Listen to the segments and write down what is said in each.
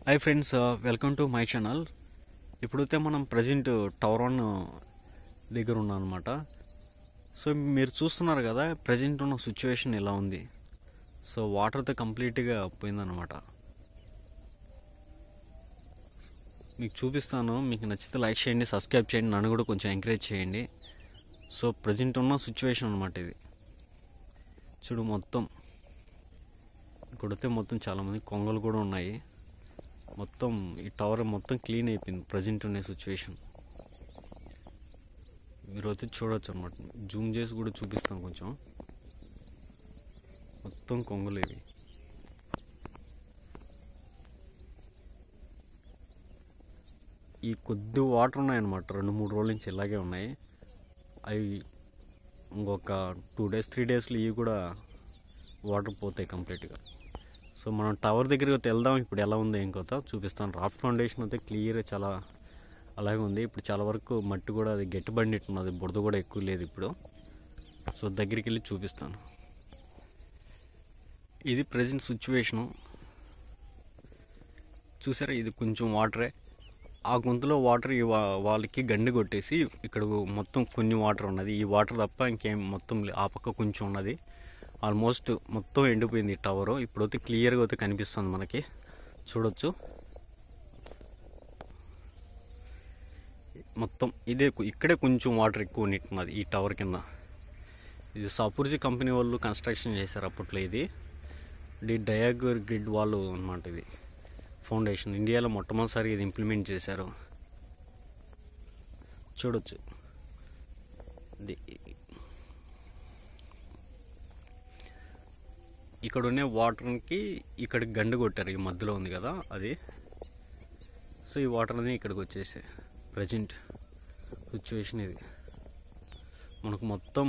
Hi friends, welcome to my channel. ఇప్పుడైతే మనం present tower 1 దగ్గర ఉన్నాం అనమాట. సో మీరు చూస్తున్నారు కదా, ప్రజెంట్ ఉన్న సిచ్యువేషన్ ఎలా ఉంది. సో వాటర్తో కంప్లీట్గా పోయిందనమాట. మీకు చూపిస్తాను. మీకు నచ్చితే లైక్ చేయండి, సబ్స్క్రైబ్ చేయండి, నన్ను కూడా కొంచెం ఎంకరేజ్ చేయండి. సో ప్రజెంట్ ఉన్న సిచ్యువేషన్ అనమాట ఇది. చూడు, మొత్తం ఇక్కడైతే మొత్తం చాలామంది కొంగలు కూడా ఉన్నాయి. మొత్తం ఈ టవర్ మొత్తం క్లీన్ అయిపోయింది ప్రజెంట్ ఉన్న సిచ్యువేషన్. మీరు అయితే చూడవచ్చు అనమాట. జూమ్ చేసి కూడా చూపిస్తాను కొంచెం. మొత్తం కొంగలు ఇవి. ఈ కొద్ది వాటర్ ఉన్నాయన్నమాట. 2-3 రోజుల నుంచి ఇలాగే ఉన్నాయి. అవి ఇంకొక 2 days 3 daysలో ఇవి కూడా వాటర్ పోతాయి కంప్లీట్గా. సో మనం టవర్ దగ్గరికి వెళ్దాం. ఇప్పుడు ఎలా ఉందో ఏం కొత్త చూపిస్తాను. రాఫ్ట్ ఫౌండేషన్ అయితే క్లియర్ చాలా అలాగే ఉంది. ఇప్పుడు చాలా వరకు మట్టి కూడా అది గట్టి బండిట్టున్నది, బురద కూడా ఎక్కువ లేదు ఇప్పుడు. సో దగ్గరికి వెళ్ళి చూపిస్తాను. ఇది ప్రజెంట్ సిచ్యువేషను. చూసారా, ఇది కొంచెం వాటరే. ఆ గొంతులో వాటర్ వాళ్ళకి గండి కొట్టేసి ఇక్కడ మొత్తం కొన్ని వాటర్ ఉన్నది. ఈ వాటర్ తప్ప ఇంకేం మొత్తం ఆ పక్క కొంచెం ఉన్నది. ఆల్మోస్ట్ మొత్తం ఎండిపోయింది ఈ టవరు. ఇప్పుడైతే క్లియర్గా అయితే కనిపిస్తుంది మనకి, చూడొచ్చు. మొత్తం ఇక్కడే కొంచెం వాటర్ ఎక్కువ ఉన్నట్టున్నది ఈ టవర్ కింద. ఇది సాపూర్జీ కంపెనీ వాళ్ళు కన్స్ట్రక్షన్ చేశారు అప్పట్లో. ఇది డయాగర్ గ్రిడ్ వాళ్ళు అనమాట. ఇది ఫౌండేషన్ ఇండియాలో మొట్టమొదటిసారి ఇది ఇంప్లిమెంట్ చేశారు. చూడొచ్చు. ఇక్కడ ఉన్న వాటర్కి ఇక్కడికి గండు కొట్టారు. ఈ మధ్యలో ఉంది కదా అది. సో ఈ వాటర్ అనేది ఇక్కడికి వచ్చేసి ప్రజెంట్ సిచ్యువేషన్ ఇది. మనకు మొత్తం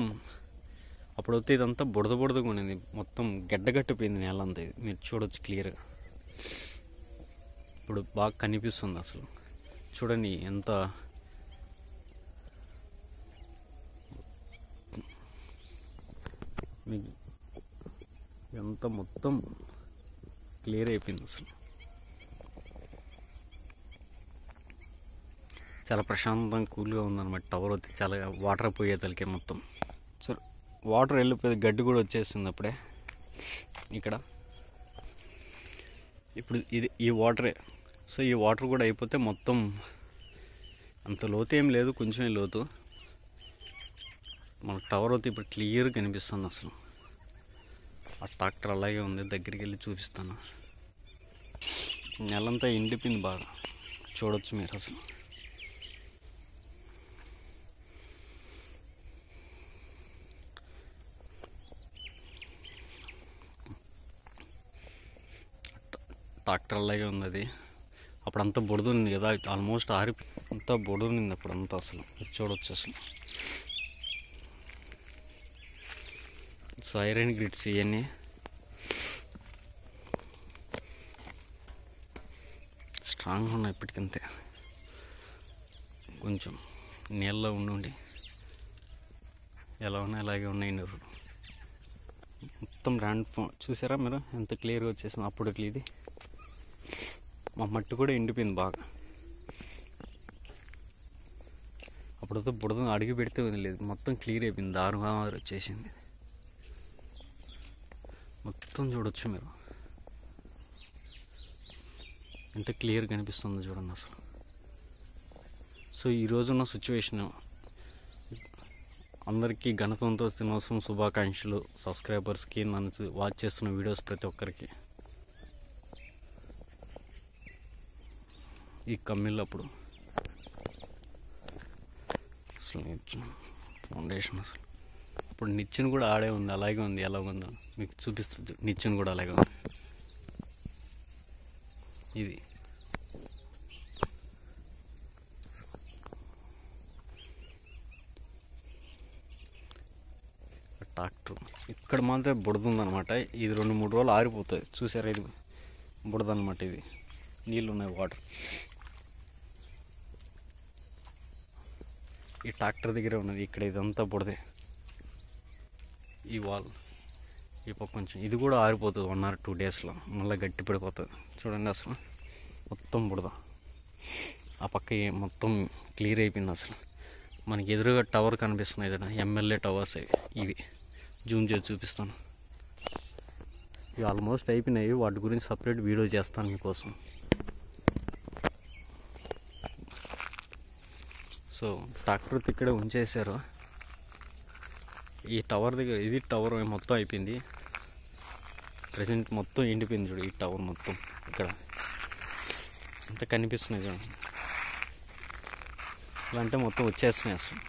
అప్పుడైతే ఇదంతా బుడదగా ఉండింది. మొత్తం గడ్డగట్టిపోయింది నేల అంతా. ఇది మీరు చూడొచ్చు క్లియర్గా. ఇప్పుడు బాగా కనిపిస్తుంది అసలు. చూడండి ఎంత మీకు ఎంత మొత్తం క్లియర్ అయిపోయింది అసలు. చాలా ప్రశాంతంగా కూల్గా ఉందన్నమాట. టవర్ వచ్చి చాలా వాటర్ పోయేతలకే మొత్తం. సో వాటర్ వెళ్ళిపోయేది, గడ్డి కూడా వచ్చేసింది అప్పుడే ఇక్కడ. ఇప్పుడు ఈ వాటరే. సో ఈ వాటర్ కూడా అయిపోతే మొత్తం అంత లోతు ఏం లేదు, కొంచెమే లోతు. మనకు టవర్ అయితే ఇప్పుడు క్లియర్గా కనిపిస్తుంది అసలు. ఆ ట్రాక్టర్ అలాగే ఉంది. దగ్గరికి వెళ్ళి చూపిస్తాను. నెలంతా ఎండిపోయింది బాగా. చూడొచ్చు మీరు అసలు. ట్రాక్టర్ అలాగే ఉంది అది. అప్పుడంతా బురద ఉంది కదా, ఆల్మోస్ట్ అంతా బురద ఉంది అప్పుడంతా అసలు. చూడవచ్చు అసలు. సో ఐరన్ గ్రిడ్స్ ఇవన్నీ స్ట్రాంగ్గా ఉన్నాయి ఇప్పటికంతే. కొంచెం నీళ్ళలో ఉండి ఎలా ఉన్నాయి అలాగే ఉన్నాయి. మొత్తం చూసారా మీరు ఎంత క్లియర్గా వచ్చేసింది. అప్పుడు ఇది మా మట్టి కూడా ఎండిపోయింది బాగా. అప్పుడైతే బుడద అడిగి పెడితే వదిలేదు. మొత్తం క్లియర్ అయిపోయింది. దారుగా వచ్చేసింది మొత్తం. చూడొచ్చు మీరు ఎంత క్లియర్ కనిపిస్తుందో చూడండి అసలు. సో ఈరోజున్న సిచ్యువేషన్ అందరికీ గణతంత్ర దినోత్సవం శుభాకాంక్షలు. సబ్స్క్రైబర్స్కి, నన్ను వాచ్ చేస్తున్న వీడియోస్ ప్రతి ఒక్కరికి. ఈ కమ్మిళ్ళు అప్పుడు అసలు ఫౌండేషన్ అసలు. ఇప్పుడు నిచ్చెన కూడా ఆడే ఉంది, అలాగే ఉంది. ఎలా ఉందో మీకు చూపిస్తుంది. నిచ్చెన కూడా అలాగే ఉంది. ఇది ట్రాక్టర్. ఇక్కడ మాత్రం బుడద ఉందన్నమాట. ఇది 2-3 రోజులు ఆరిపోతుంది. చూసారా, ఇది బుడద అనమాట. ఇది నీళ్ళు ఉన్నాయి, వాటర్. ఈ ట్రాక్టర్ దగ్గర ఉన్నది. ఇక్కడ ఇదంతా బుడదే. ఈ వాల్ ఈ పక్క కొంచెం ఇది కూడా ఆరిపోతుంది 1 or 2 daysలో. మళ్ళీ గట్టి పడిపోతుంది. చూడండి అసలు మొత్తం బుడద. ఆ పక్క మొత్తం క్లియర్ అయిపోయింది. అసలు మనకి ఎదురుగా టవర్ కనిపిస్తున్నాయి కదా, ఎమ్మెల్యే టవర్స్ ఇవి. జూమ్ చేసి చూపిస్తాను. ఇవి ఆల్మోస్ట్ అయిపోయినాయి. వాటి గురించి సపరేట్ వీడియో చేస్తాను మీకోసం. సో ట్రాక్టర్ ఇక్కడే ఉంచేసారు. ఈ టవర్ దగ్గర ఇది టవర్ మొత్తం అయిపోయింది. ప్రజెంట్ మొత్తం ఎండిపోయింది చూడు. ఈ టవర్ మొత్తం ఇక్కడ అంతా కనిపిస్తున్నాయి చూడండి. ఇలా అంటే మొత్తం వచ్చేస్తున్నాయి అసలు.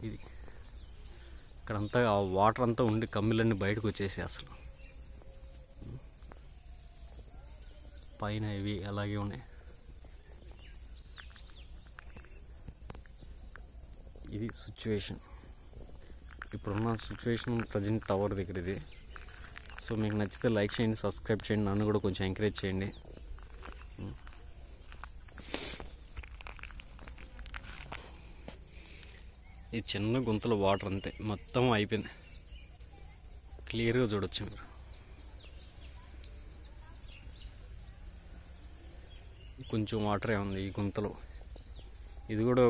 ఇది ఇక్కడంతా ఆ వాటర్ అంతా ఉండి కమ్మిలన్నీ బయటకు వచ్చేసాయి అసలు. పైన ఇవి అలాగే ఉన్నాయి. ఇది సిచ్యువేషన్, ఇప్పుడున్న సిచ్యువేషన్ ప్రజెంట్ టవర్ దగ్గర ఇది. సో మీకు నచ్చితే లైక్ చేయండి, సబ్స్క్రైబ్ చేయండి, నన్ను కూడా కొంచెం ఎంకరేజ్ చేయండి. ఈ చిన్న గుంతలో వాటర్ అంతే, మొత్తం అయిపోయింది. క్లియర్గా చూడొచ్చు మీరు. కొంచెం వాటరే ఉంది ఈ గుంతలో. ఇది కూడా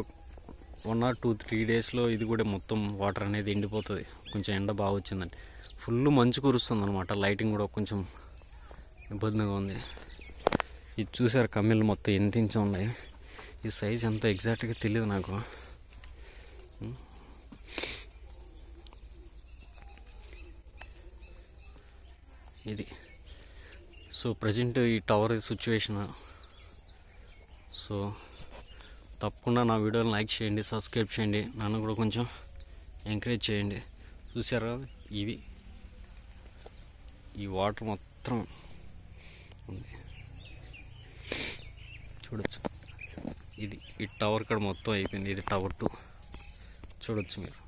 1 or 2-3 డేస్లో ఇది కూడా మొత్తం వాటర్ అనేది ఎండిపోతుంది. కొంచెం ఎండ బాగా వచ్చిందండి. ఫుల్ మంచు కురుస్తుంది అనమాట. లైటింగ్ కూడా కొంచెం ఇబ్బందిగా ఉంది. ఇది చూసారు కమ్మిళ్ళు మొత్తం ఎంత ఇంచు ఉన్నాయి. ఈ సైజ్ ఎంత ఎగ్జాక్ట్గా తెలియదు నాకు. ఇది సో ప్రజెంట్ ఈ టవర్ సిచ్యువేషన్. సో తప్పకుండా నా వీడియోని లైక్ చేయండి, సబ్స్క్రైబ్ చేయండి, నన్ను కూడా కొంచెం ఎంకరేజ్ చేయండి. చూసారా ఇవి ఈ వాటర్ మొత్తం ఉంది చూడొచ్చు. ఇది ఈ టవర్ కాడ మొత్తం అయిపోయింది. ఇది టవర్ 2 చూడొచ్చు మీరు.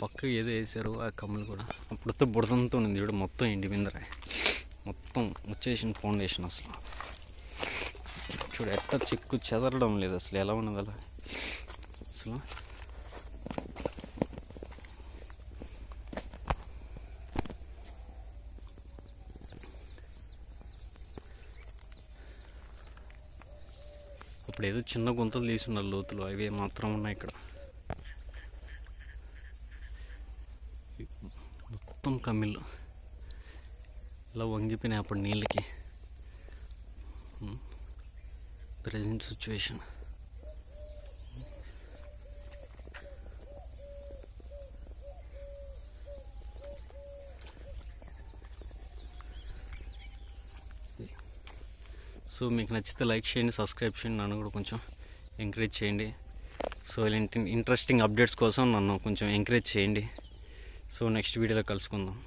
పక్క ఏదో వేసారు ఆ కమ్ములు కూడా. అప్పుడుతో బుడదంతో ఉంది చూడు, మొత్తం ఎండిపోయిందిరా. మొత్తం వచ్చేసిన ఫౌండేషన్ అసలు చూడు ఎట్లా చెక్కు చెదరడం లేదు అసలు. ఎలా ఉన్నది అలా అసలు. ఇప్పుడు ఏదో చిన్న గుంతలు తీసున్నారు లోతులు, అవి మాత్రం ఉన్నాయి ఇక్కడ. మొత్తం కమ్మిళ్ళు ఇలా వంగిపోయినాయి అప్పుడు నీళ్ళకి. Present situation. సో మీకు నచ్చితే లైక్ చేయండి, సబ్స్క్రైబ్ చేయండి, నన్ను కూడా కొంచెం ఎంకరేజ్ చేయండి. సో ఇలాంటి ఇంట్రెస్టింగ్ అప్డేట్స్ కోసం నన్ను కొంచెం ఎంకరేజ్ చేయండి. సో నెక్స్ట్ వీడియోలో కలుసుకుందాం.